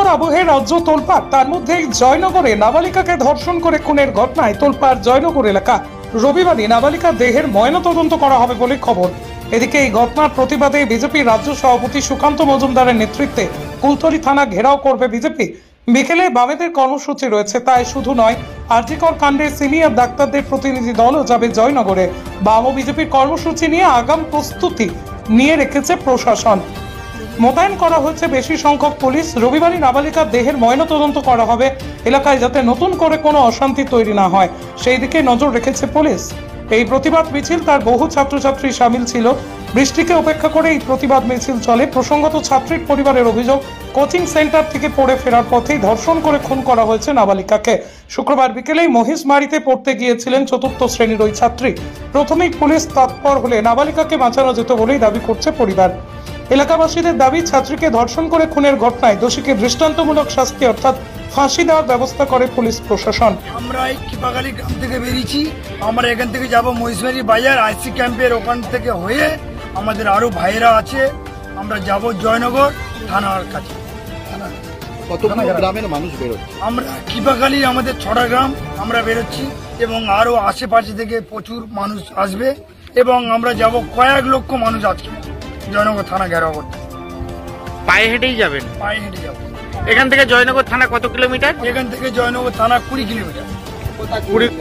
জয়নগর আবহে রাজ্য তোলপাড়। তার মধ্যেই জয়নগরে নাবালিকাকে ধর্ষণ করে খুনের ঘটনায় তোলপাড় জয়নগর এলাকা। রবিবারই নাবালিকার দেহের ময়নাতদন্ত করা হবে বলে খবর। এদিকে এই ঘটনার প্রতিবাদে বিজেপির রাজ্য সভাপতি সুকান্ত মজুমদারের নেতৃত্বে কুলতলি থানা ঘেরাও করবে বিজেপি। বিকেলে বামেদের কর্মসূচি রয়েছে। তাই শুধু নয়, আরজিকর কাণ্ডে সিনিয়র ডাক্তারদের প্রতিনিধি দলও যাবে জয়নগরে। বাম ও বিজেপির কর্মসূচি নিয়ে আগাম প্রস্তুতি নিয়ে রেখেছে প্রশাসন। মোতায়েন করা হচ্ছে বেশি সংখ্যক পুলিশ। রবিবারই নাবালিকার দেহের ময়নাতদন্ত করা হবে এলাকায়, যাতে নতুন করে কোনো অশান্তি তৈরি না হয় সেই দিকে নজর রেখেছে পুলিশ। এই প্রতিবাদ মিছিল তার বহু ছাত্রছাত্রী সামিল ছিল। বৃষ্টিকে উপেক্ষা করে এই প্রতিবাদ মিছিল চলে। প্রসঙ্গত, ছাত্রীর পরিবারের অভিযোগ, কোচিং সেন্টার থেকে পড়ে ফেরার পথেই ধর্ষণ করে খুন করা হয়েছে নাবালিকাকে। শুক্রবার বিকেলেই মহিষমারিতে পড়তে গিয়েছিলেন চতুর্থ শ্রেণীর ওই ছাত্রী। প্রথমেই পুলিশ তৎপর হলে নাবালিকাকে বাঁচানো যেত বলেই দাবি করছে পরিবার। এলাকাবাসীদের দাবি, ছাত্রীকে ধর্ষণ করে খুনের ঘটনায় দোষীকে দৃষ্টান্তমূলক শাস্তি অর্থাৎ ফাঁসি দেওয়ার ব্যবস্থা করে পুলিশ প্রশাসন। আমরা এই কিপাগালি গ্রাম থেকে বেরিয়েছি। আমরা এখান থেকে যাব মহিষমারি বাজার আইসি ক্যাম্পের ওখান থেকে হয়ে আমাদের আরো ভাইয়েরা আছে, আমরা যাব জয়নগর থানার কাছে। কতগুলো গ্রামের মানুষ বেরোচ্ছে? আমরা কিপাগালি আমাদের 6টা গ্রাম আমরা বেরোচ্ছি এবং আরো আশেপাশে থেকে প্রচুর মানুষ আসবে এবং আমরা যাব কয়েক লক্ষ মানুষ আজকে জয়নগর থানা ঘেরাও করতে। পায়ে হেঁটেই যাবেন? পায়ে হেঁটে যাবো। এখান থেকে জয়নগর থানা কত কিলোমিটার? এখান থেকে জয়নগর থানা 20 কিলোমিটার। 20